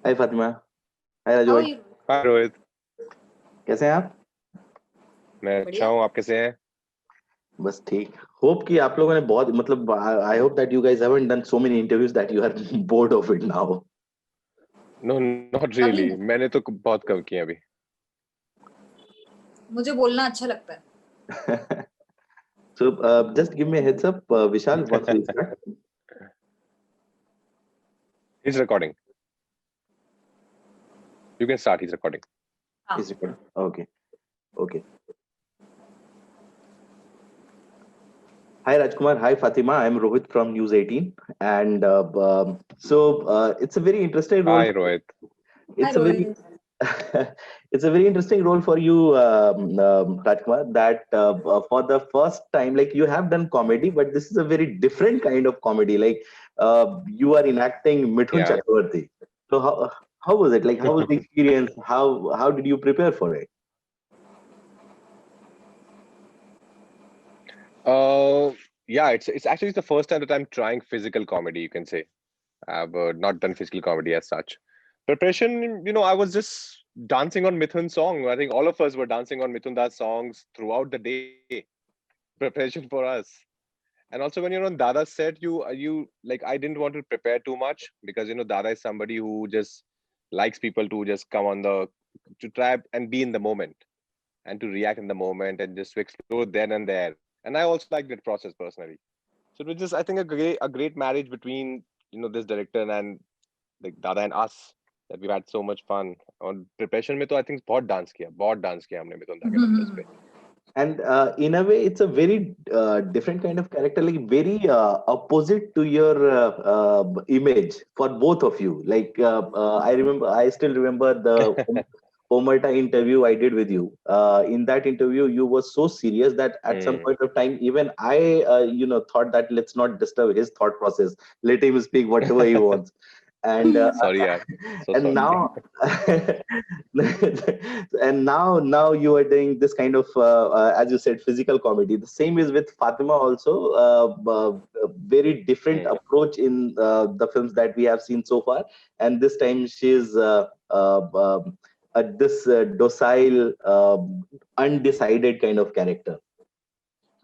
Hi Fatima. Hi Raju How are भाई। you? हाय रोहित। कैसे हैं आप? मैं अच्छा बढ़िया। हूँ, आप कैसे हैं? बस ठीक। होप कि आप लोगों ने बहुत मतलब I hope that you guys haven't done so many interviews that you are bored of it now. No not कभी रियली, नहीं, मैंने तो बहुत कम किए अभी। मुझे बोलना अच्छा लगता है। So just give me a heads up, Vishal, once we start. He's recording. You can start. He's recording. हाँ, Is recording? Okay. Okay. Hi Rajkumar. Hi Fatima. I'm Rohit from News 18, and it's a very interesting role. Hi Rohit. hi It's a very Rohit. it's a very interesting role for you, Rajkumar. That for the first time, like you have done comedy, but this is a very different kind of comedy. Like you are enacting Mithun Yeah. Chakravarti. So how was it? Like how was the experience? How did you prepare for it? Yeah, it's actually the first time that I'm trying physical comedy, you can say. I've not done physical comedy as such. Preparation, I was just dancing on Mithun's song. I think all of us were dancing on Mithun Das songs throughout the day. Preparation for us. And also when you're on Dada's set, you like I didn't want to prepare too much because Dada is somebody who just likes people to just come on the to try and be in the moment and to react in the moment and just to explore then and there. And I also like that process personally. So it was just I think a great marriage between this director and like Dada and us that we've had so much fun. On preparation में तो I think बहुत dance किया हमने मिथुन दा के numbers पे. And in a way, it's a very different kind of character, like very opposite to your image for both of you. Like I still remember the Omerta interview I did with you. In that interview, you were so serious that at some point of time, even I, thought that let's not disturb his thought process. Let him speak whatever he wants. And Sorry यार, so and sorry. now and now you are doing this kind of as you said, physical comedy. The same is with Fatima also. A very different approach in the films that we have seen so far, and this time she's this docile, undecided kind of character.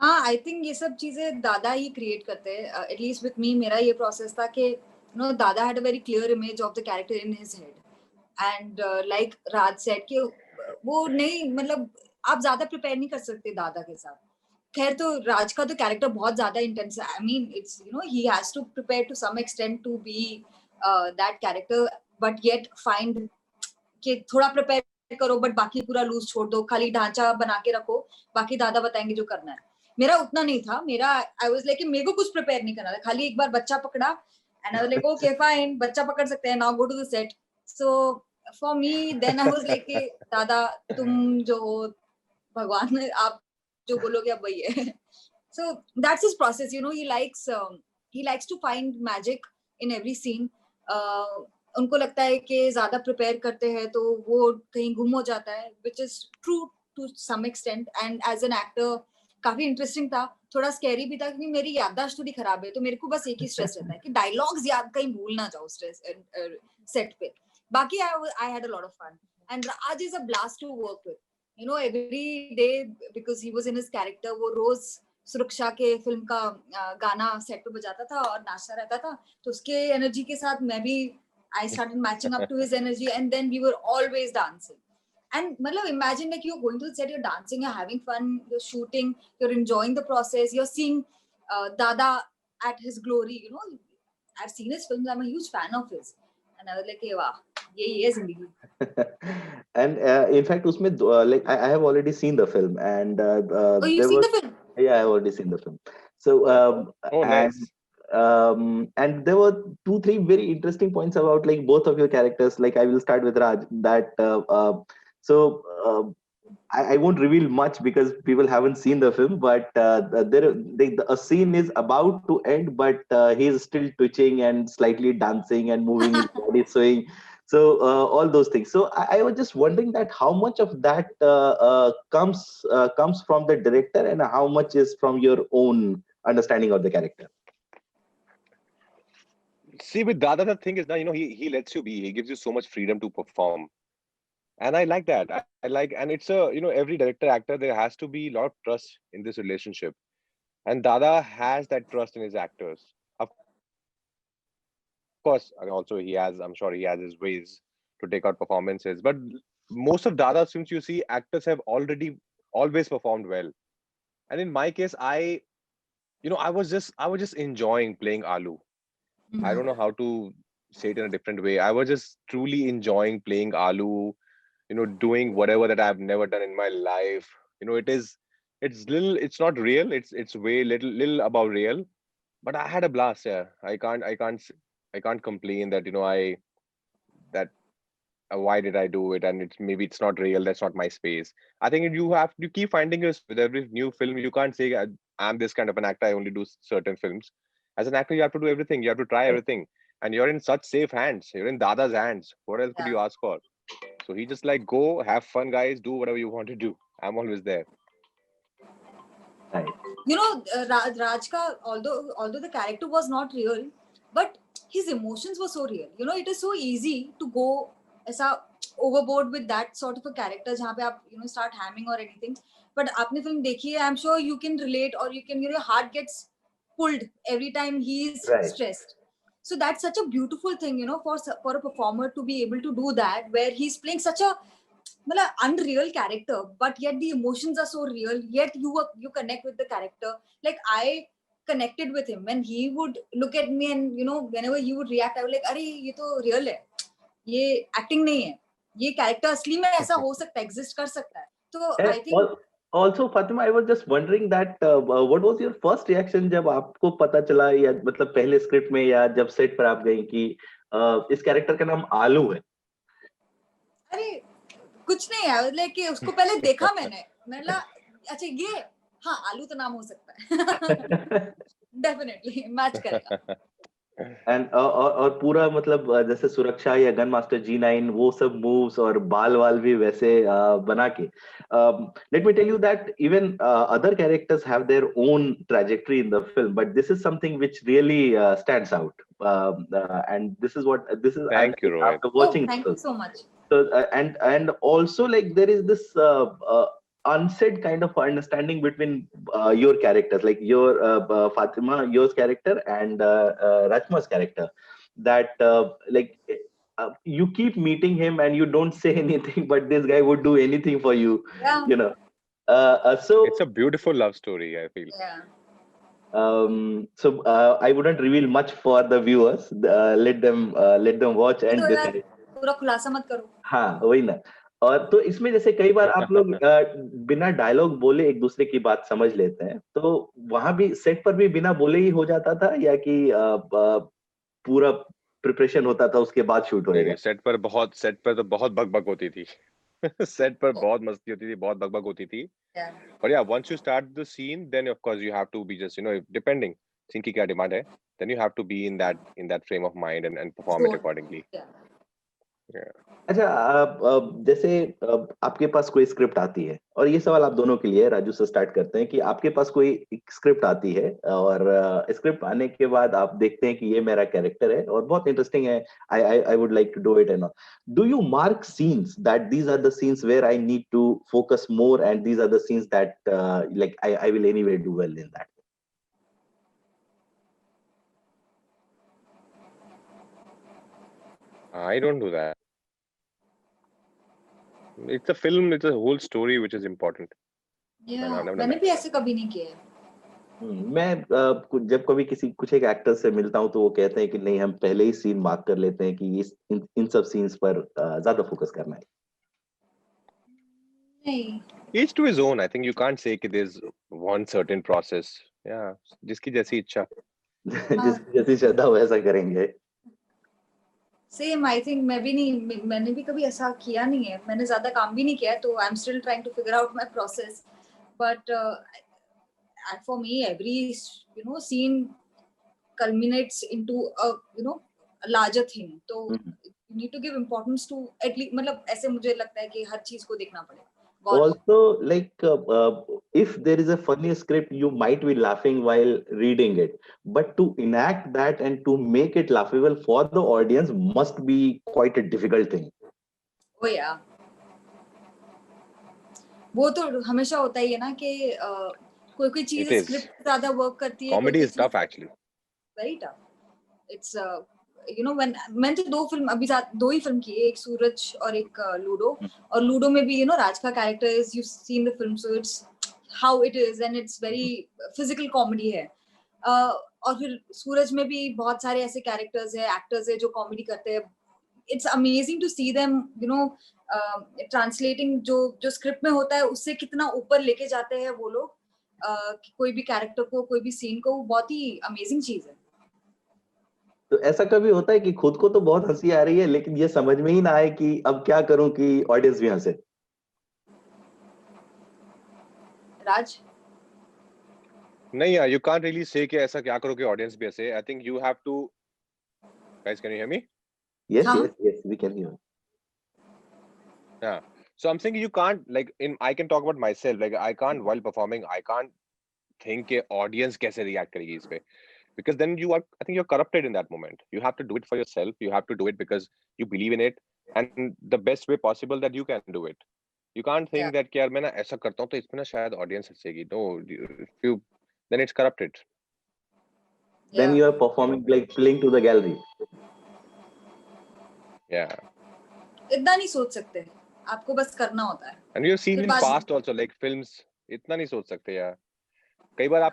हाँ, I think ये सब चीजें दादा ही create करते हैं. At least with me, मेरा ये process था कि दादा had a very clear image of the character in his head. And like Raj said कि वो नहीं, मतलब आप ज्यादा prepare नहीं कर सकते दादा के साथ. खैर तो राज का तो कैरेक्टर बहुत ज्यादा इंटेंस है. I mean it's he has to prepare to some extent to be that character, but yet find कि थोड़ा प्रिपेयर करो बट बाकी पूरा लूज छोड़ दो, खाली ढांचा बना के रखो, बाकी दादा बताएंगे जो करना है. मेरा उतना नहीं था. मेरा आई वाज लाइक मेरे को कुछ प्रिपेयर नहीं करना था, खाली एक बार बच्चा पकड़ा and I was like okay fine, बच्चा पकड़ सकते हैं, now go to the set. So for me then I was like दादा तुम जो हो भगवान, आप जो बोलोगे अब वही है. So that's his process. He likes to find magic in every scene. उनको लगता है कि ज्यादा प्रिपेयर करते हैं तो वो कहीं गुम हो जाता है, which is true to some extent. And as an actor काफी इंटरेस्टिंग था, थोड़ा स्कैरी भी था, क्योंकि मेरी याददाश्त थोड़ी खराब है, तो मेरे को बस एक ही स्ट्रेस रहता है कि डायलॉग्स याद कहीं भूल ना जाओ स्ट्रेस सेट पे. बाकी I had a lot of fun. And Raj is a blast to work with. Every day, because he was in his character, वो रोज सुरक्षा के फिल्म का गाना सेट पे बजाता था और नाचता रहता था, तो उसके एनर्जी के साथ मैं भी I started matching up to his energy, and then we were always dancing. And मतलब imagine like you're going to the set, you're dancing, you're having fun, you're shooting, you're enjoying the process, you're seeing Dada at his glory. I've seen his films, I'm a huge fan of his, and I was like, wow, यही है जिंदगी. And in fact, usme, like I have already seen the film, and Oh, you've there seen was the film? yeah, I have already seen the film. So Oh, nice. and there were 2 3 very interesting points about like both of your characters. Like I will start with Raj. That so I won't reveal much because people haven't seen the film, but a scene is about to end, but he is still twitching and slightly dancing and moving his body, swaying. So all those things. So I was just wondering that how much of that comes from the director and how much is from your own understanding of the character. See, with Dada, the thing is now, he lets you be. He gives you so much freedom to perform, and I like that. I like, and it's a, every director actor, there has to be a lot of trust in this relationship, and Dada has that trust in his actors. Of course, I mean, also I'm sure he has his ways to take out performances, but most of Dada's films you see, actors have already always performed well. And in my case, I was just enjoying playing Alu. I don't know how to say it in a different way. I was just truly enjoying playing Alu, doing whatever that I've never done in my life. It's not real. It's way little above real, but I had a blast. Yeah, I can't complain that that why did I do it, and maybe it's not real. That's not my space. I think you keep finding us with every new film. You can't say I'm this kind of an actor. I only do certain films. As an actor, you have to do everything. You have to try everything, and you're in such safe hands. You're in Dada's hands. What else could Yeah. you ask for? So he just like, go have fun, guys. Do whatever you want to do. I'm always there. Right. Raj ka, although the character was not real, but his emotions were so real. It is so easy to go ऐसा overboard with that sort of a character जहाँ पे आप start hamming or anything. But आपने film देखी है, I'm sure you can relate, or you can, your heart gets pulled every time he is Right. stressed. So that's such a beautiful thing, for a performer to be able to do that, where he's playing such a unreal character, but yet the emotions are so real, yet you connect with the character. Like I connected with him when he would look at me, and whenever he would react, I was like, अरे ये तो real है, ये acting नहीं है, ये character असली में ऐसा हो सकता है, exist कर सकता है. So And I think also, Fatima, I was just wondering that what was your first reaction जब आपको पता चला, या मतलब पहले स्क्रिप्ट में या जब सेट पर आप गई कि इस कैरेक्टर का नाम आलू है? अरे कुछ नहीं है, मतलब कि उसको पहले देखा मैंने अच्छा ये हाँ आलू तो नाम हो सकता है. डेफिनेटली मैच करेगा. एंड और पूरा मतलब जैसे सुरक्षा या गन मास्टर G9 वो सब मूव्स और बाल वाल भी वैसे बना के. Let me tell you that even other characters have their own trajectory in the film, but this is something which really stands out, and this is Thank you, Rohit. after watching thank you so much. So, and also like there is this unsaid kind of understanding between your characters, like your Fatima, yours character, and Rachma's character, that you keep meeting him and you don't say anything, but this guy would do anything for you. Yeah. So It's a beautiful love story, I feel. Yeah. So I wouldn't reveal much for the viewers. Let them watch and तो यार decide. पूरा खुलासा मत करो. हाँ वही ना. और तो इसमें जैसे कई बार आप लोग बिना डायलॉग बोले एक दूसरे की बात समझ लेते हैं, तो वहां भी सेट पर भी बिना बोले ही हो जाता था, या कि पूरा प्रिपरेशन होता था उसके बाद शूट होएगा? सेट पर तो बहुत बकबक होती थी. सेट पर बहुत मस्ती होती थी, बहुत बकबक होती थी. Yeah. But yeah, once you start the scene, then of course you have to be just, depending scene की क्या demand है, then you have to be in that frame of mind and perform it accordingly. Yeah. अच्छा, जैसे आपके पास कोई script आती है, और ये सवाल आप दोनों के लिए, राजू से स्टार्ट करते हैं, कि आपके पास कोई स्क्रिप्ट आती है और स्क्रिप्ट आने के बाद आप देखते हैं कि ये मेरा कैरेक्टर है और बहुत इंटरेस्टिंग है, I would like to do it, and do you mark scenes that these are the scenes where I need to focus more, and these are the scenes that like I will anyway do well in that? I don't do that. It's a film, it's a whole story which is important. Yeah. I've never done मैंने that. भी ऐसे कभी नहीं किया है. मैं जब कभी कुछ एक एक्टर से मिलता हूँ तो वो कहते हैं कि नहीं, हम पहले ही सीन मार्क कर लेते हैं कि इन सब सीन्स पर ज्यादा फोकस करना है. नहीं. Each to his own. I think you can't say that there's one certain process. Yeah, जिसकी जैसी इच्छा. जैसी श्रद्धा वैसा करेंगे. सेम आई थिंक मैं भी नहीं, मैंने भी कभी ऐसा किया नहीं है, मैंने ज्यादा काम भी नहीं किया है, तो I am still trying to figure out my process, but for me every scene culminates into a a larger thing, तो you need to give importance to at least, मतलब ऐसे मुझे लगता है कि हर चीज को देखना पड़ेगा. Also, like if there is a funny script, you might be laughing while reading it, but to enact that and to make it laughable for the audience must be quite a difficult thing. Oh yeah. वो तो हमेशा होता ही है ना कि कोई कोई चीज It is. स्क्रिप्ट ज्यादा वर्क करती है, Comedy is tough actually. Very tough. It's you know when मैंने तो दो ही फिल्म की है, एक सूरज और एक लूडो. और लूडो में भी राज का character is, you seen the film, so it's how it is and it's very physical comedy है. और फिर सूरज में भी बहुत सारे ऐसे कैरेक्टर्स है, एक्टर्स है जो कॉमेडी करते हैं. It's amazing to see them translating जो स्क्रिप्ट में होता है उससे कितना ऊपर लेके जाते हैं वो लोग. कोई भी कैरेक्टर को, कोई भी सीन को, बहुत ही अमेजिंग चीज है. तो ऐसा कभी होता है कि खुद को तो बहुत हंसी आ रही है लेकिन ये समझ में ही ना आए कि अब क्या करूं कि ऑडियंस भी हंसे? राज? नहीं यार, you can't really say कि ऐसा क्या करो कि ऑडियंस भी हंसे. I think you have to. Guys, can you hear me? Yes, yes, we can hear. Yeah. So I'm saying you can't, like, I can talk about myself. Like, I can't, while performing, I can't think कि audience कैसे react करेगी इस पे. Because then I think you're corrupted in that moment. You have to do it for yourself. You have to do it because you believe in it, and the best way possible that you can do it. You can't think that कि यार मैं ना ऐसा करता हूँ तो इसमें ना शायद audience हंसेगी. No, then it's corrupted. Then you are performing like playing to the gallery. Yeah. इतना नहीं सोच सकते, आपको बस करना होता है. And you've seen in past also, like films, इतना नहीं सोच सकते यार. कई बार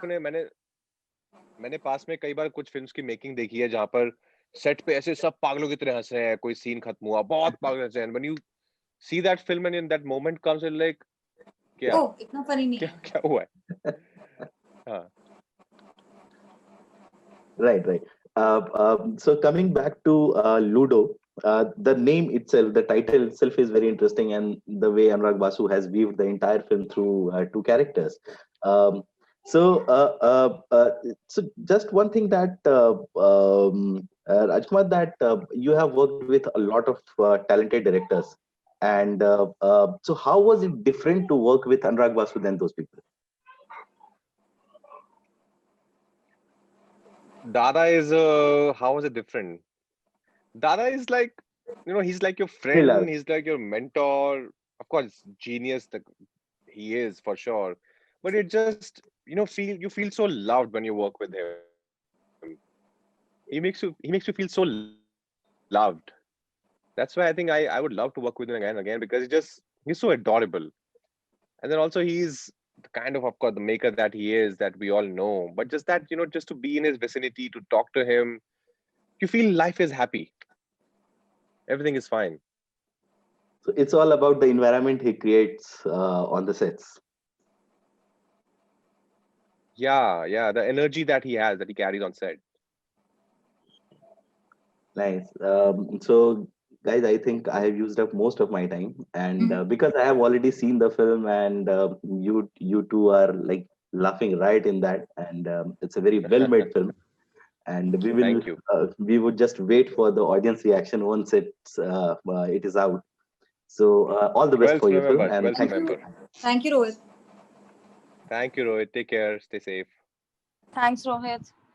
मैंने पास में कई बार कुछ फिल्म्स की मेकिंग देखी है जहाँ पर सेट पे ऐसे सब पागलों की तरह हंस रहे हैं, कोई सीन खत्म हुआ बहुत पागल हंस रहे हैं. When you see that film and in that moment comes in like क्या इतना फनी नहीं है, क्या हुआ है. हाँ. Right. So coming back to Ludo, the name itself, the title itself is very interesting, and the way Anurag Basu has weaved the entire film through two characters. So just one thing that Rajkumar, that you have worked with a lot of talented directors, and so how was it different to work with Anurag Basu than those people? Dada is how is it different? Dada is like, he's like your friend, he's like your mentor. Of course, genius he is for sure. But it just, you feel so loved when you work with him. He makes you feel so loved. That's why I think I would love to work with him again and again, because he's so adorable. And then also he's the kind of course, the maker that he is, that we all know. But just that, just to be in his vicinity, to talk to him, you feel life is happy. Everything is fine. So it's all about the environment he creates on the sets. Yeah, the energy that he has, that he carries on set. Nice. So guys, I think I have used up most of my time, and because I have already seen the film, and you two are like laughing right in that, and it's a very well-made film, and we would just wait for the audience reaction once it is out. So all the best for your film, and thank you. Thank you, Rohit. Thank you, Rohit. Take care. Stay safe. Thanks, Rohit.